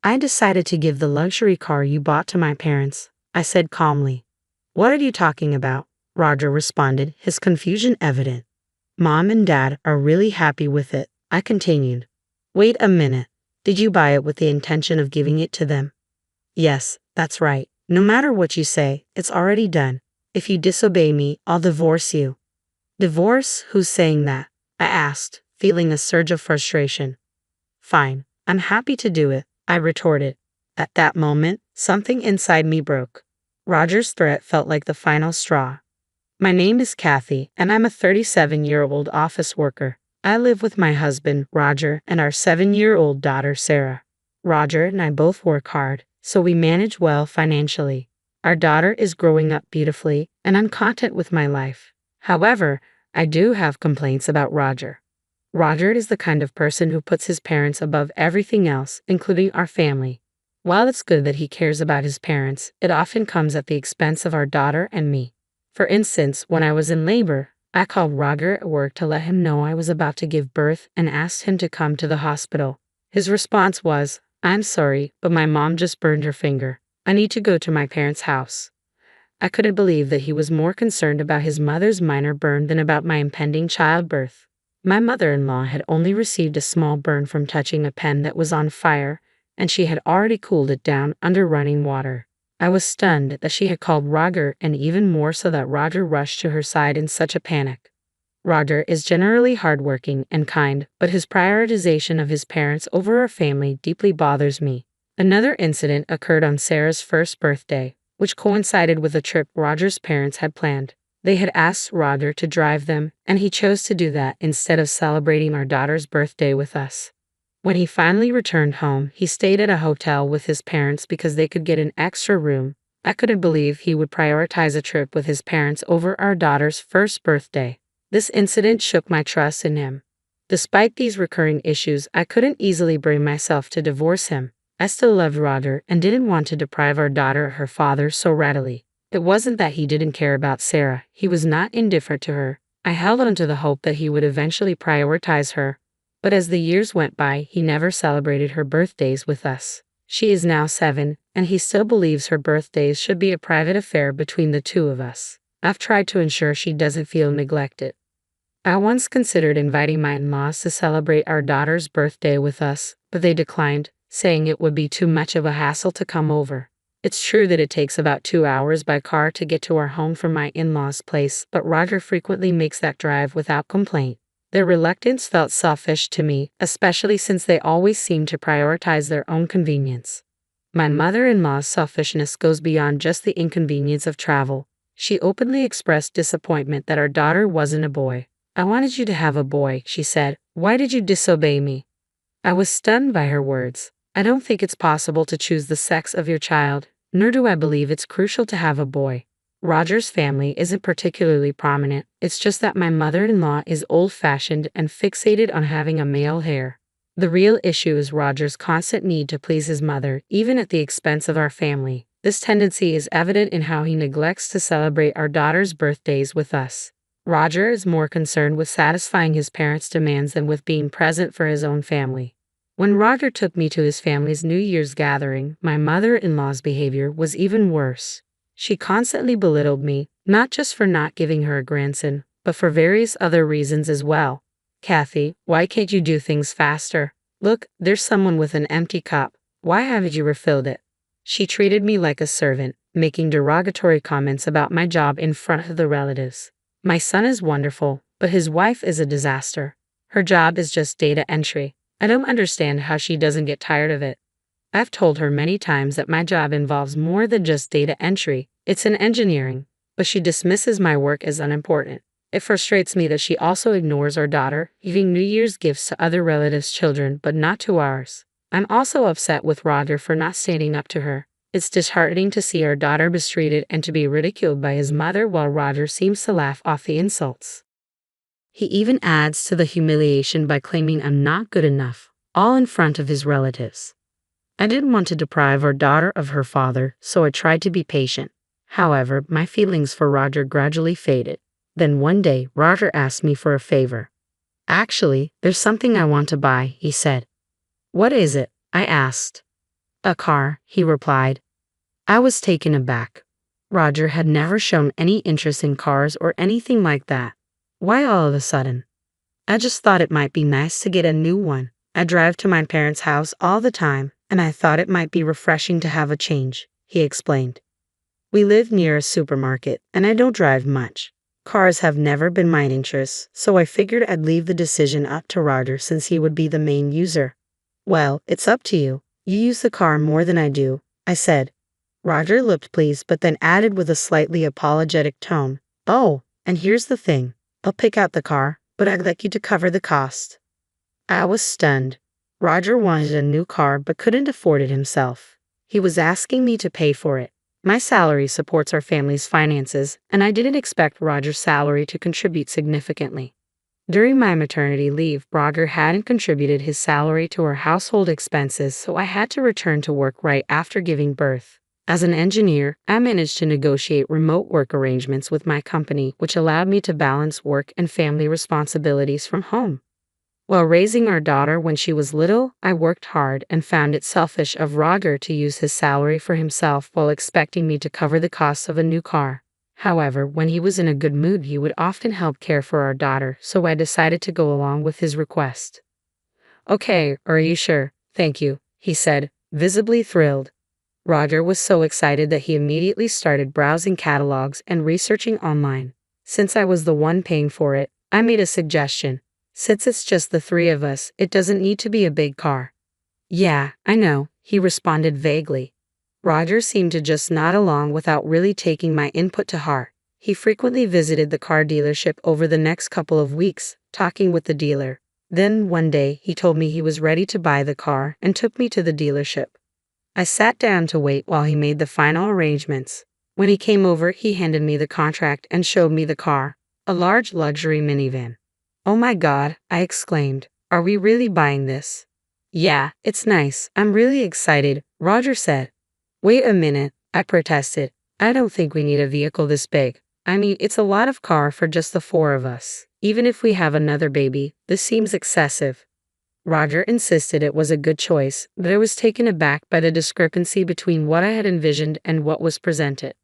I decided to give the luxury car you bought to my parents, I said calmly. What are you talking about? Roger responded, his confusion evident. Mom and Dad are really happy with it, I continued. Wait a minute. Did you buy it with the intention of giving it to them? Yes, that's right. No matter what you say, it's already done. If you disobey me, I'll divorce you. Divorce? Who's saying that? I asked, feeling a surge of frustration. Fine, I'm happy to do it, I retorted. At that moment, something inside me broke. Roger's threat felt like the final straw. My name is Kathy, and I'm a 37-year-old office worker. I live with my husband, Roger, and our 7-year-old daughter, Sarah. Roger and I both work hard, so we manage well financially. Our daughter is growing up beautifully, and I'm content with my life. However, I do have complaints about Roger. Roger is the kind of person who puts his parents above everything else, including our family. While it's good that he cares about his parents, it often comes at the expense of our daughter and me. For instance, when I was in labor, I called Roger at work to let him know I was about to give birth and asked him to come to the hospital. His response was, I'm sorry, but my mom just burned her finger. I need to go to my parents' house. I couldn't believe that he was more concerned about his mother's minor burn than about my impending childbirth. My mother-in-law had only received a small burn from touching a pen that was on fire, and she had already cooled it down under running water. I was stunned that she had called Roger, and even more so that Roger rushed to her side in such a panic. Roger is generally hardworking and kind, but his prioritization of his parents over our family deeply bothers me. Another incident occurred on Sarah's first birthday, which coincided with a trip Roger's parents had planned. They had asked Roger to drive them, and he chose to do that instead of celebrating our daughter's birthday with us. When he finally returned home, he stayed at a hotel with his parents because they could get an extra room. I couldn't believe he would prioritize a trip with his parents over our daughter's first birthday. This incident shook my trust in him. Despite these recurring issues, I couldn't easily bring myself to divorce him. I still loved Roger and didn't want to deprive our daughter of her father so readily. It wasn't that he didn't care about Sarah. He was not indifferent to her. I held on to the hope that he would eventually prioritize her. But as the years went by, he never celebrated her birthdays with us. She is now 7, and he still believes her birthdays should be a private affair between the two of us. I've tried to ensure she doesn't feel neglected. I once considered inviting my in-laws to celebrate our daughter's birthday with us, but they declined, saying it would be too much of a hassle to come over. It's true that it takes about 2 hours by car to get to our home from my in-laws' place, but Roger frequently makes that drive without complaint. Their reluctance felt selfish to me, especially since they always seem to prioritize their own convenience. My mother-in-law's selfishness goes beyond just the inconvenience of travel. She openly expressed disappointment that our daughter wasn't a boy. I wanted you to have a boy, she said. Why did you disobey me? I was stunned by her words. I don't think it's possible to choose the sex of your child, nor do I believe it's crucial to have a boy. Roger's family isn't particularly prominent, it's just that my mother-in-law is old-fashioned and fixated on having a male heir. The real issue is Roger's constant need to please his mother, even at the expense of our family. This tendency is evident in how he neglects to celebrate our daughter's birthdays with us. Roger is more concerned with satisfying his parents' demands than with being present for his own family. When Roger took me to his family's New Year's gathering, my mother-in-law's behavior was even worse. She constantly belittled me, not just for not giving her a grandson, but for various other reasons as well. Kathy, why can't you do things faster? Look, there's someone with an empty cup. Why haven't you refilled it? She treated me like a servant, making derogatory comments about my job in front of the relatives. My son is wonderful, but his wife is a disaster. Her job is just data entry. I don't understand how she doesn't get tired of it. I've told her many times that my job involves more than just data entry. It's an engineering, but she dismisses my work as unimportant. It frustrates me that she also ignores our daughter, giving New Year's gifts to other relatives' children, but not to ours. I'm also upset with Roger for not standing up to her. It's disheartening to see our daughter mistreated and to be ridiculed by his mother while Roger seems to laugh off the insults. He even adds to the humiliation by claiming I'm not good enough, all in front of his relatives. I didn't want to deprive our daughter of her father, so I tried to be patient. However, my feelings for Roger gradually faded. Then one day, Roger asked me for a favor. Actually, there's something I want to buy, he said. What is it? I asked. A car, he replied. I was taken aback. Roger had never shown any interest in cars or anything like that. Why all of a sudden? I just thought it might be nice to get a new one. I drive to my parents' house all the time, and I thought it might be refreshing to have a change, he explained. We live near a supermarket, and I don't drive much. Cars have never been my interest, so I figured I'd leave the decision up to Roger since he would be the main user. Well, it's up to you. You use the car more than I do, I said. Roger looked pleased but then added with a slightly apologetic tone, "Oh, and here's the thing. I'll pick out the car, but I'd like you to cover the cost." I was stunned. Roger wanted a new car but couldn't afford it himself. He was asking me to pay for it. My salary supports our family's finances, and I didn't expect Roger's salary to contribute significantly. During my maternity leave, Roger hadn't contributed his salary to our household expenses, so I had to return to work right after giving birth. As an engineer, I managed to negotiate remote work arrangements with my company, which allowed me to balance work and family responsibilities from home. While raising our daughter when she was little, I worked hard and found it selfish of Roger to use his salary for himself while expecting me to cover the costs of a new car. However, when he was in a good mood, he would often help care for our daughter, so I decided to go along with his request. "Okay, are you sure? Thank you," he said, visibly thrilled. Roger was so excited that he immediately started browsing catalogs and researching online. Since I was the one paying for it, I made a suggestion. "Since it's just the three of us, it doesn't need to be a big car." "Yeah, I know," he responded vaguely. Roger seemed to just nod along without really taking my input to heart. He frequently visited the car dealership over the next couple of weeks, talking with the dealer. Then, one day, he told me he was ready to buy the car and took me to the dealership. I sat down to wait while he made the final arrangements. When he came over, he handed me the contract and showed me the car, a large luxury minivan. "Oh my God," I exclaimed. "Are we really buying this?" "Yeah, it's nice. I'm really excited," Roger said. "Wait a minute," I protested. "I don't think we need a vehicle this big. I mean, it's a lot of car for just the four of us. Even if we have another baby, this seems excessive." Roger insisted it was a good choice, but I was taken aback by the discrepancy between what I had envisioned and what was presented.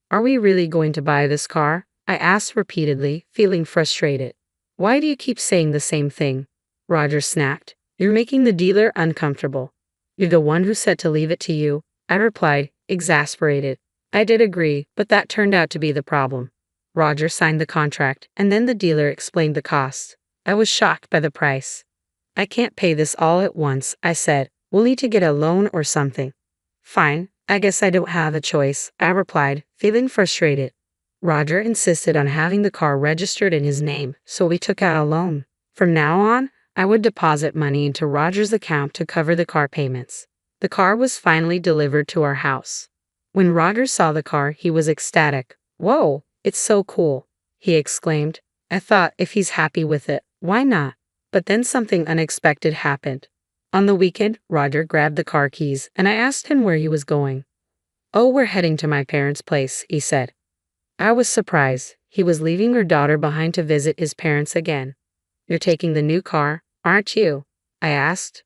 "Are we really going to buy this car?" I asked repeatedly, feeling frustrated. "Why do you keep saying the same thing?" Roger snapped. "You're making the dealer uncomfortable." "You're the one who said to leave it to you," I replied, exasperated. I did agree, but that turned out to be the problem. Roger signed the contract, and then the dealer explained the cost. I was shocked by the price. "I can't pay this all at once," I said. "We'll need to get a loan or something." "Fine, I guess I don't have a choice," I replied, feeling frustrated. Roger insisted on having the car registered in his name, so we took out a loan. From now on, I would deposit money into Roger's account to cover the car payments. The car was finally delivered to our house. When Roger saw the car, he was ecstatic. "Whoa, it's so cool," he exclaimed. I thought, if he's happy with it, why not? But then something unexpected happened. On the weekend, Roger grabbed the car keys, and I asked him where he was going. "Oh, we're heading to my parents' place," he said. I was surprised. He was leaving our daughter behind to visit his parents again. "You're taking the new car, aren't you?" I asked.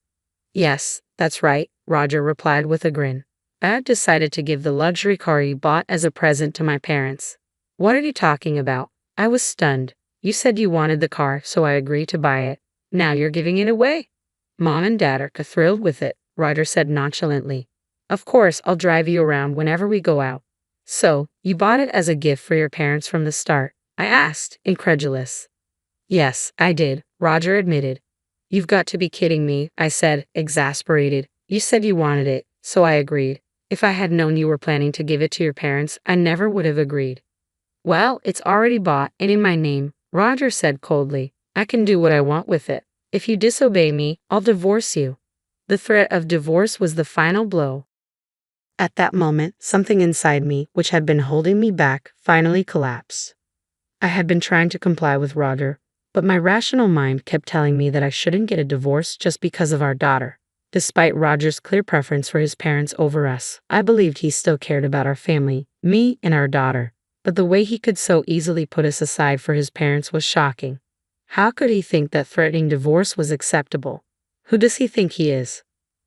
"Yes, that's right," Roger replied with a grin. "I had decided to give the luxury car you bought as a present to my parents." "What are you talking about?" I was stunned. "You said you wanted the car, so I agreed to buy it. Now you're giving it away." "Mom and Dad are thrilled with it," Roger said nonchalantly. "Of course, I'll drive you around whenever we go out." "So, you bought it as a gift for your parents from the start?" I asked, incredulous. "Yes, I did," Roger admitted. "You've got to be kidding me," I said, exasperated. "You said you wanted it, so I agreed. If I had known you were planning to give it to your parents, I never would have agreed." "Well, it's already bought and in my name," Roger said coldly. "I can do what I want with it. If you disobey me, I'll divorce you." The threat of divorce was the final blow. At that moment, something inside me, which had been holding me back, finally collapsed. I had been trying to comply with Roger, but my rational mind kept telling me that I shouldn't get a divorce just because of our daughter. Despite Roger's clear preference for his parents over us, I believed he still cared about our family, me and our daughter. But the way he could so easily put us aside for his parents was shocking. How could he think that threatening divorce was acceptable? Who does he think he is?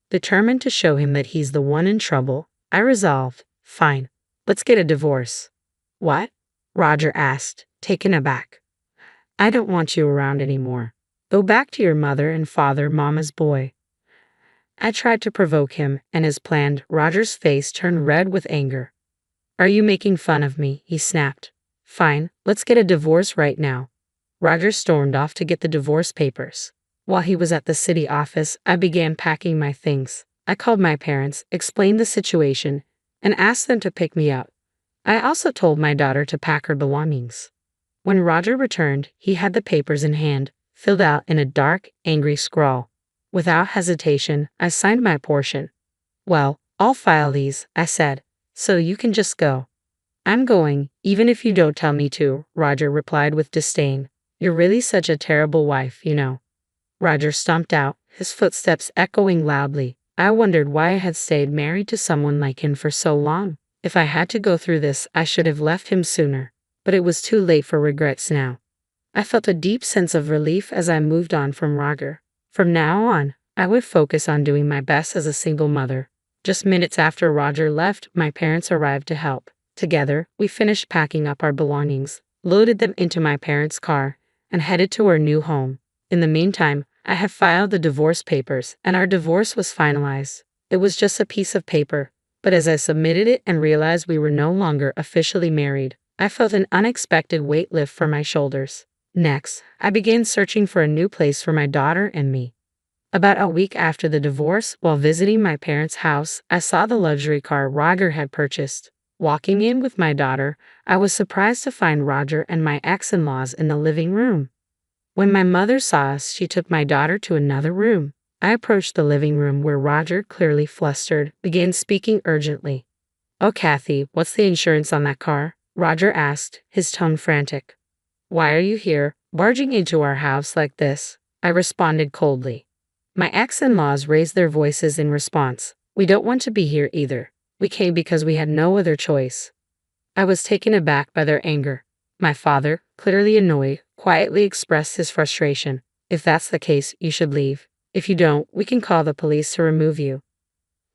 Determined to show him that he's the one in trouble, I resolved, fine, let's get a divorce. What? Roger asked, taken aback. I don't want you around anymore. Go back to your mother and father, mama's boy. I tried to provoke him, and as planned, Roger's face turned red with anger. Are you making fun of me? He snapped. Fine, let's get a divorce right now. Roger stormed off to get the divorce papers. While he was at the city office, I began packing my things. I called my parents, explained the situation, and asked them to pick me up. I also told my daughter to pack her belongings. When Roger returned, he had the papers in hand, filled out in a dark, angry scrawl. Without hesitation, I signed my portion. Well, I'll file these, I said, so you can just go. I'm going, even if you don't tell me to, Roger replied with disdain. You're really such a terrible wife, you know. Roger stomped out, his footsteps echoing loudly. I wondered why I had stayed married to someone like him for so long. If I had to go through this, I should have left him sooner. But it was too late for regrets now. I felt a deep sense of relief as I moved on from Roger. From now on, I would focus on doing my best as a single mother. Just minutes after Roger left, my parents arrived to help. Together, we finished packing up our belongings, loaded them into my parents' car, and headed to our new home. In the meantime, I had filed the divorce papers, and our divorce was finalized. It was just a piece of paper, but as I submitted it and realized we were no longer officially married, I felt an unexpected weight lift from my shoulders. Next, I began searching for a new place for my daughter and me. About a week after the divorce, while visiting my parents' house, I saw the luxury car Roger had purchased. Walking in with my daughter, I was surprised to find Roger and my ex-in-laws in the living room. When my mother saw us, she took my daughter to another room. I approached the living room where Roger, clearly flustered, began speaking urgently. Oh, Kathy, what's the insurance on that car? Roger asked, his tone frantic. Why are you here, barging into our house like this? I responded coldly. My ex-in-laws raised their voices in response. We don't want to be here either. We came because we had no other choice. I was taken aback by their anger. My father, clearly annoyed, quietly expressed his frustration. If that's the case, you should leave. If you don't, we can call the police to remove you.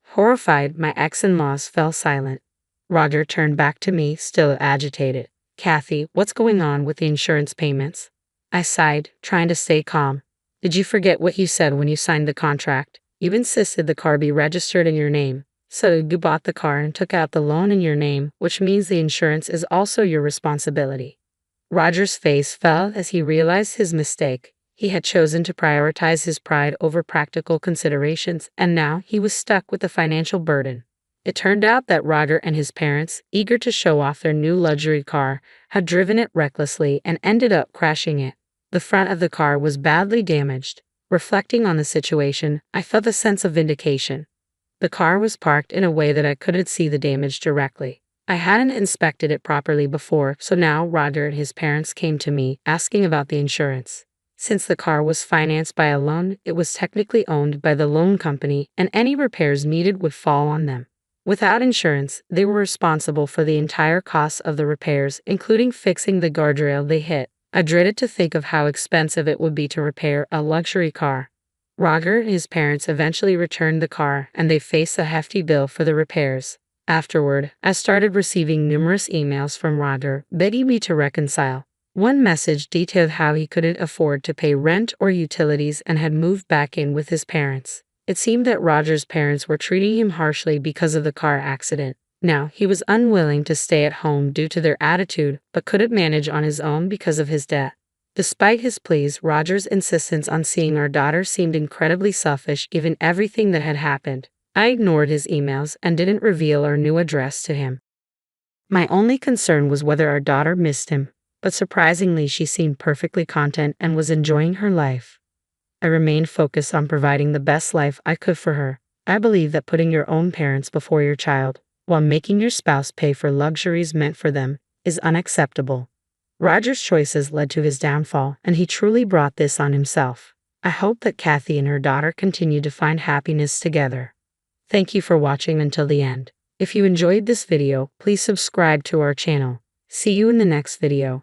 Horrified, my ex-in-laws fell silent. Roger turned back to me, still agitated. Kathy, what's going on with the insurance payments? I sighed, trying to stay calm. Did you forget what you said when you signed the contract? You insisted the car be registered in your name. So you bought the car and took out the loan in your name, which means the insurance is also your responsibility. Roger's face fell as he realized his mistake. He had chosen to prioritize his pride over practical considerations, and now he was stuck with the financial burden. It turned out that Roger and his parents, eager to show off their new luxury car, had driven it recklessly and ended up crashing it. The front of the car was badly damaged. Reflecting on the situation, I felt a sense of vindication. The car was parked in a way that I couldn't see the damage directly. I hadn't inspected it properly before, so now Roger and his parents came to me, asking about the insurance. Since the car was financed by a loan, it was technically owned by the loan company, and any repairs needed would fall on them. Without insurance, they were responsible for the entire cost of the repairs, including fixing the guardrail they hit. I dreaded to think of how expensive it would be to repair a luxury car. Roger and his parents eventually returned the car, and they faced a hefty bill for the repairs. Afterward, I started receiving numerous emails from Roger, begging me to reconcile. One message detailed how he couldn't afford to pay rent or utilities and had moved back in with his parents. It seemed that Roger's parents were treating him harshly because of the car accident. Now, he was unwilling to stay at home due to their attitude, but couldn't manage on his own because of his debt. Despite his pleas, Roger's insistence on seeing our daughter seemed incredibly selfish given everything that had happened. I ignored his emails and didn't reveal our new address to him. My only concern was whether our daughter missed him, but surprisingly she seemed perfectly content and was enjoying her life. I remained focused on providing the best life I could for her. I believe that putting your own parents before your child, while making your spouse pay for luxuries meant for them, is unacceptable. Roger's choices led to his downfall, and he truly brought this on himself. I hope that Kathy and her daughter continue to find happiness together. Thank you for watching until the end. If you enjoyed this video, please subscribe to our channel. See you in the next video.